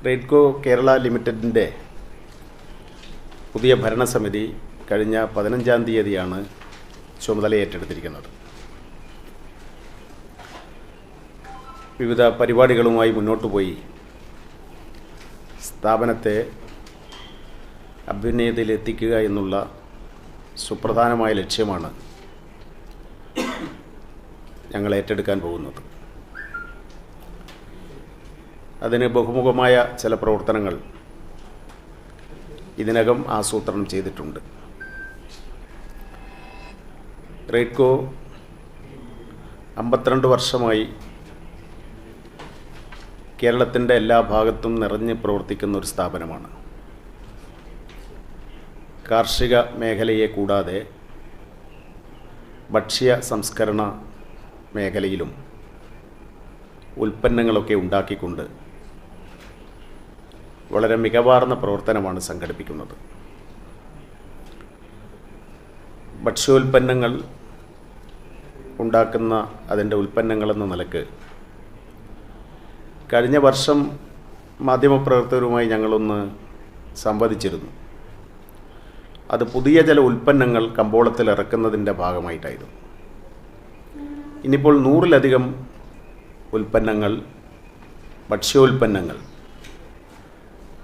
റെയ്ഡ്കോ കേരള ലിമിറ്റഡിൻ്റെ പുതിയ ഭരണസമിതി കഴിഞ്ഞ 15-ാം തീയതിയാണ് ചുമതല ഏറ്റെടുത്തിരിക്കുന്നത്. വിവിധ പരിപാടികളുമായി മുന്നോട്ട് പോയി സ്ഥാപനത്തെ അഭ്യുന്നതിയിലെത്തിക്കുക എന്നുള്ള സുപ്രധാനമായ ലക്ഷ്യമാണ് ഞങ്ങൾ ഏറ്റെടുക്കാൻ പോകുന്നത്. അതിന് ബഹുമുഖമായ ചില പ്രവർത്തനങ്ങൾ ഇതിനകം ആസൂത്രണം ചെയ്തിട്ടുണ്ട്. റെയ്ഡ്കോ 52 വർഷമായി കേരളത്തിൻ്റെ എല്ലാ ഭാഗത്തും നിറഞ്ഞ് പ്രവർത്തിക്കുന്ന ഒരു സ്ഥാപനമാണ്. കാർഷിക മേഖലയെ കൂടാതെ ഭക്ഷ്യ സംസ്കരണ മേഖലയിലും ഉൽപ്പന്നങ്ങളൊക്കെ ഉണ്ടാക്കിക്കൊണ്ട് വളരെ മികവാർന്ന പ്രവർത്തനമാണ് സംഘടിപ്പിക്കുന്നത്. ഭക്ഷ്യോൽപ്പന്നങ്ങൾ ഉണ്ടാക്കുന്ന അതിൻ്റെ ഉൽപ്പന്നങ്ങളെന്ന നിലക്ക് കഴിഞ്ഞ വർഷം മാധ്യമപ്രവർത്തകരുമായി ഞങ്ങളൊന്ന് സംവദിച്ചിരുന്നു. അത് പുതിയ ചില ഉൽപ്പന്നങ്ങൾ കമ്പോളത്തിൽ ഇറക്കുന്നതിൻ്റെ ഭാഗമായിട്ടായിരുന്നു. ഇനിയിപ്പോൾ 100-ലധികം ഉൽപ്പന്നങ്ങൾ, ഭക്ഷ്യോൽപ്പന്നങ്ങൾ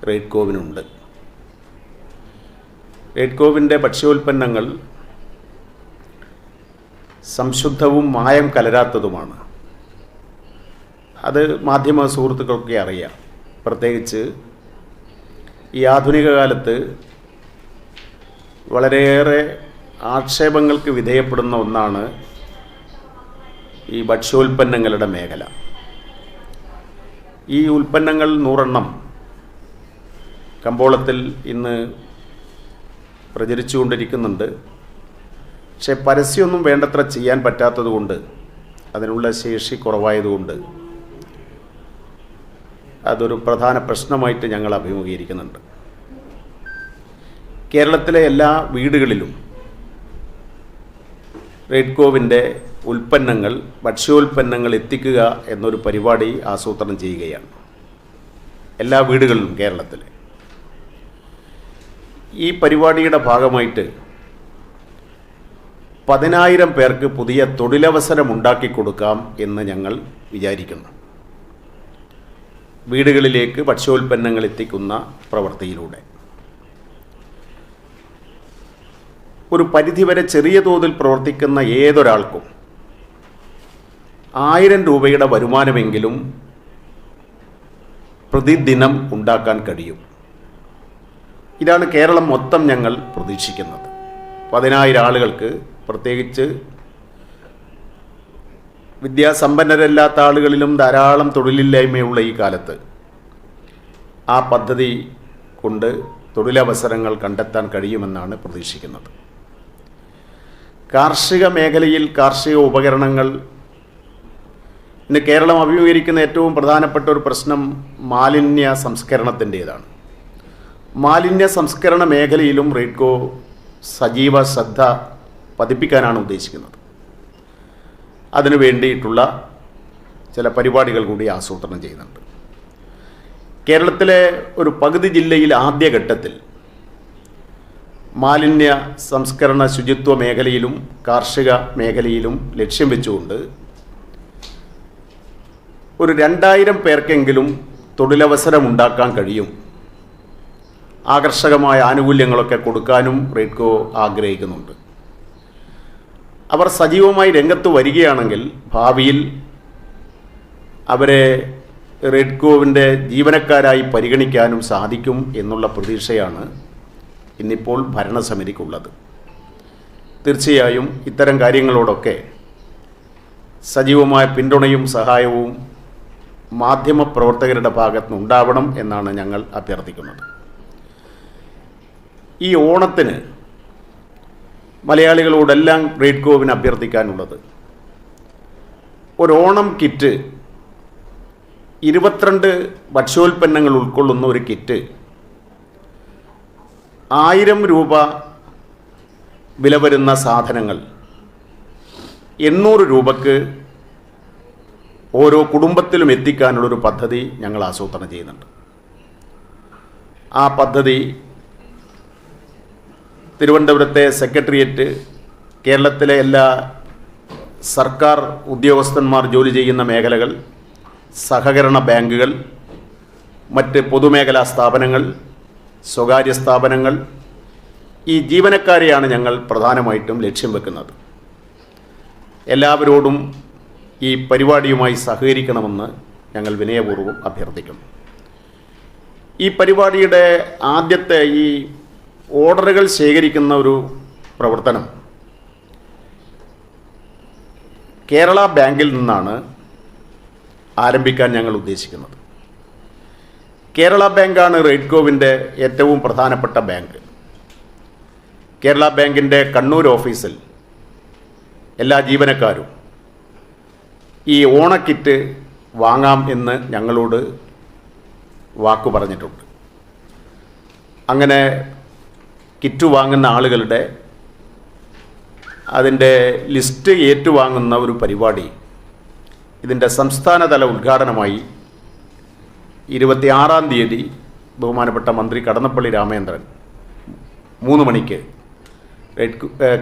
റെയ്ഡ്കോവിനുണ്ട്. റെയ്ഡ്കോവിൻ്റെ ഭക്ഷ്യോൽപ്പന്നങ്ങൾ സംശുദ്ധവും മായം കലരാത്തതുമാണ്. അത് മാധ്യമ സുഹൃത്തുക്കൾക്കൊക്കെ അറിയാം. പ്രത്യേകിച്ച് ഈ ആധുനിക കാലത്ത് വളരെയേറെ ആക്ഷേപങ്ങൾക്ക് വിധേയപ്പെടുന്ന ഒന്നാണ് ഈ ഭക്ഷ്യോൽപ്പന്നങ്ങളുടെ മേഖല. ഈ ഉൽപ്പന്നങ്ങൾ 100 എണ്ണം കമ്പോളത്തിൽ ഇന്ന് പ്രചരിച്ചുകൊണ്ടിരിക്കുന്നുണ്ട്. പക്ഷേ പരസ്യമൊന്നും വേണ്ടത്ര ചെയ്യാൻ പറ്റാത്തതുകൊണ്ട്, അതിനുള്ള ശേഷി കുറവായതുകൊണ്ട് അതൊരു പ്രധാന പ്രശ്നമായിട്ട് ഞങ്ങൾ അഭിമുഖീകരിക്കുന്നുണ്ട്. കേരളത്തിലെ എല്ലാ വീടുകളിലും റെയ്ഡ്കോവിൻ്റെ ഉൽപ്പന്നങ്ങൾ, ഭക്ഷ്യോൽപ്പന്നങ്ങൾ എത്തിക്കുക എന്നൊരു പരിപാടി ആസൂത്രണം ചെയ്യുകയാണ്. എല്ലാ വീടുകളിലും കേരളത്തിലെ ഈ പരിപാടിയുടെ ഭാഗമായിട്ട് 10,000 പേർക്ക് പുതിയ തൊഴിലവസരം ഉണ്ടാക്കിക്കൊടുക്കാം എന്ന് ഞങ്ങൾ വിചാരിക്കുന്നു. വീടുകളിലേക്ക് ഭക്ഷ്യോൽപ്പന്നങ്ങൾ എത്തിക്കുന്ന പ്രവൃത്തിയിലൂടെ ഒരു പരിധിവരെ ചെറിയ തോതിൽ പ്രവർത്തിക്കുന്ന ഏതൊരാൾക്കും 1000 രൂപയുടെ വരുമാനമെങ്കിലും പ്രതിദിനം ഉണ്ടാക്കാൻ കഴിയും. ഇതാണ് കേരളം മൊത്തം ഞങ്ങൾ പ്രതീക്ഷിക്കുന്നത്. 10,000 ആളുകൾക്ക്, പ്രത്യേകിച്ച് വിദ്യാസമ്പന്നരല്ലാത്ത ആളുകളിലും ധാരാളം തൊഴിലില്ലായ്മയുള്ള ഈ കാലത്ത് ആ പദ്ധതി കൊണ്ട് തൊഴിലവസരങ്ങൾ കണ്ടെത്താൻ കഴിയുമെന്നാണ് പ്രതീക്ഷിക്കുന്നത്. കാർഷിക മേഖലയിൽ കാർഷിക ഉപകരണങ്ങൾ, ഇന്ന് കേരളം അഭിമുഖീകരിക്കുന്ന ഏറ്റവും പ്രധാനപ്പെട്ട ഒരു പ്രശ്നം മാലിന്യ സംസ്കരണത്തിൻ്റേതാണ്. മാലിന്യ സംസ്കരണ മേഖലയിലും റെയ്ഡ്കോ സജീവ ശ്രദ്ധ പതിപ്പിക്കാനാണ് ഉദ്ദേശിക്കുന്നത്. അതിനു വേണ്ടിയിട്ടുള്ള ചില പരിപാടികൾ കൂടി ആസൂത്രണം ചെയ്യുന്നുണ്ട്. കേരളത്തിലെ ഒരു പകുതി ജില്ലയിൽ ആദ്യഘട്ടത്തിൽ മാലിന്യ സംസ്കരണ ശുചിത്വ മേഖലയിലും കാർഷിക മേഖലയിലും ലക്ഷ്യം വെച്ചുകൊണ്ട് ഒരു 2000 പേർക്കെങ്കിലും തൊഴിലവസരം ഉണ്ടാക്കാൻ കഴിയും. ആകർഷകമായ ആനുകൂല്യങ്ങളൊക്കെ കൊടുക്കാനും റെയ്ഡ്കോ ആഗ്രഹിക്കുന്നുണ്ട്. അവർ സജീവമായി രംഗത്ത് വരികയാണെങ്കിൽ ഭാവിയിൽ അവരെ റെയ്ഡ്കോവിൻ്റെ ജീവനക്കാരായി പരിഗണിക്കാനും സാധിക്കും എന്നുള്ള പ്രതീക്ഷയാണ് ഇന്നിപ്പോൾ ഭരണസമിതിക്കുള്ളത്. തീർച്ചയായും ഇത്തരം കാര്യങ്ങളോടൊക്കെ സജീവമായ പിന്തുണയും സഹായവും മാധ്യമപ്രവർത്തകരുടെ ഭാഗത്തുനിന്ന് ഉണ്ടാവണം എന്നാണ് ഞങ്ങൾ അഭ്യർത്ഥിക്കുന്നത്. ഈ ഓണത്തിന് മലയാളികളോടെല്ലാം റെയ്ഡ്കോവിന് അഭ്യർത്ഥിക്കാനുള്ളത്, ഒരു ഓണം കിറ്റ് 22 ഭക്ഷ്യോൽപ്പന്നങ്ങൾ ഉൾക്കൊള്ളുന്ന ഒരു കിറ്റ് 1000 രൂപ വില വരുന്ന സാധനങ്ങൾ 800 രൂപക്ക് ഓരോ കുടുംബത്തിലും എത്തിക്കാനുള്ളൊരു പദ്ധതി ഞങ്ങൾ ആസൂത്രണം ചെയ്യുന്നുണ്ട്. ആ പദ്ധതി തിരുവനന്തപുരത്തെ സെക്രട്ടേറിയറ്റ്, കേരളത്തിലെ എല്ലാ സർക്കാർ ഉദ്യോഗസ്ഥന്മാർ ജോലി ചെയ്യുന്ന മേഖലകൾ, സഹകരണ ബാങ്കുകൾ, മറ്റ് പൊതുമേഖലാ സ്ഥാപനങ്ങൾ, സ്വകാര്യ സ്ഥാപനങ്ങൾ, ഈ ജീവനക്കാരെയാണ് ഞങ്ങൾ പ്രധാനമായിട്ടും ലക്ഷ്യം വെക്കുന്നത്. എല്ലാവരോടും ഈ പരിപാടിയുമായി സഹകരിക്കണമെന്ന് ഞങ്ങൾ വിനയപൂർവ്വം അഭ്യർത്ഥിക്കുന്നു. ഈ പരിപാടിയുടെ ആദ്യത്തെ ഈ ഓർഡറുകൾ ശേഖരിക്കുന്ന ഒരു പ്രവർത്തനം കേരള ബാങ്കിൽ നിന്നാണ് ആരംഭിക്കാൻ ഞങ്ങൾ ഉദ്ദേശിക്കുന്നത്. കേരള ബാങ്കാണ് റെയ്ഡ്കോവിൻ്റെ ഏറ്റവും പ്രധാനപ്പെട്ട ബാങ്ക്. കേരള ബാങ്കിൻ്റെ കണ്ണൂർ ഓഫീസിൽ എല്ലാ ജീവനക്കാരും ഈ ഓണക്കിറ്റ് വാങ്ങാം എന്ന് ഞങ്ങളോട് വാക്കു പറഞ്ഞിട്ടുണ്ട്. അങ്ങനെ കിറ്റ് വാങ്ങുന്ന ആളുകളുടെ അതിൻ്റെ ലിസ്റ്റ് ഏറ്റുവാങ്ങുന്ന ഒരു പരിപാടി ഇതിൻ്റെ സംസ്ഥാനതല ഉദ്ഘാടനമായി 26-ാം തീയതി ബഹുമാനപ്പെട്ട മന്ത്രി കടന്നപ്പള്ളി രാമചന്ദ്രൻ 3 മണിക്ക്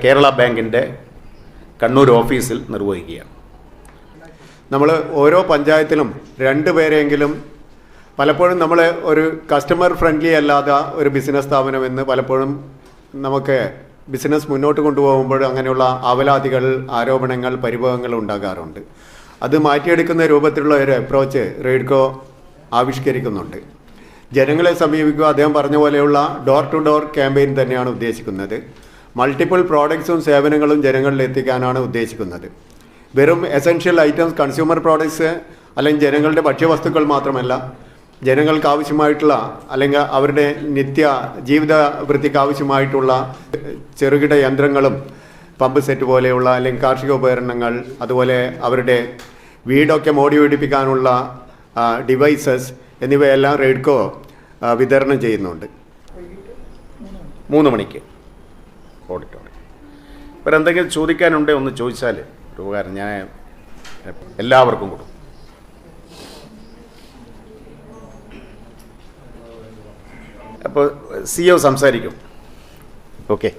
കേരള ബാങ്കിൻ്റെ കണ്ണൂർ ഓഫീസിൽ നിർവഹിക്കുകയാണ്. നമ്മൾ ഓരോ പഞ്ചായത്തിലും 2 പേരെങ്കിലും, പലപ്പോഴും നമ്മൾ ഒരു കസ്റ്റമർ ഫ്രണ്ട്ലി അല്ലാത്ത ഒരു ബിസിനസ് സ്ഥാപനമെന്ന് പലപ്പോഴും നമുക്ക് ബിസിനസ് മുന്നോട്ട് കൊണ്ടുപോകുമ്പോൾ അങ്ങനെയുള്ള ആവലാതികൾ, ആരോപണങ്ങൾ, പരിഭവങ്ങൾ ഉണ്ടാകാറുണ്ട്. അത് മാറ്റിയെടുക്കുന്ന രൂപത്തിലുള്ള ഒരു അപ്രോച്ച് റെയ്ഡ്കോ ആവിഷ്കരിക്കുന്നുണ്ട്. ജനങ്ങളെ സമീപിക്കുക, അദ്ദേഹം പറഞ്ഞ പോലെയുള്ള ഡോർ ടു ഡോർ ക്യാമ്പയിൻ തന്നെയാണ് ഉദ്ദേശിക്കുന്നത്. മൾട്ടിപ്പിൾ പ്രോഡക്ട്സും സേവനങ്ങളും ജനങ്ങളിൽ എത്തിക്കാനാണ് ഉദ്ദേശിക്കുന്നത്. വെറും എസെൻഷ്യൽ ഐറ്റംസ്, കൺസ്യൂമർ പ്രോഡക്ട്സ് അല്ലെങ്കിൽ ജനങ്ങളുടെ ഭക്ഷ്യവസ്തുക്കൾ മാത്രമല്ല, ജനങ്ങൾക്ക് ആവശ്യമായിട്ടുള്ള അല്ലെങ്കിൽ അവരുടെ നിത്യ ജീവിത വൃത്തിക്ക് ആവശ്യമായിട്ടുള്ള ചെറുകിട യന്ത്രങ്ങളും, പമ്പ് സെറ്റ് പോലെയുള്ള അല്ലെങ്കിൽ കാർഷിക ഉപകരണങ്ങൾ, അതുപോലെ അവരുടെ വീടൊക്കെ മോടി പിടിപ്പിക്കാനുള്ള ഡിവൈസസ് എന്നിവയെല്ലാം റെയ്ഡ്കോ വിതരണം ചെയ്യുന്നുണ്ട്. 3 മണിക്ക് ഓഡിറ്റോറിയം. ഇപ്പോൾ എന്തെങ്കിലും ചോദിക്കാനുണ്ടെങ്കിൽ ഒന്ന് ചോദിച്ചാൽ ഒരു ഉപകാരം, ഞാൻ എല്ലാവർക്കും കൊടുക്കും. അപ്പോൾ CEO സംസാരിക്കും. ഓക്കെ.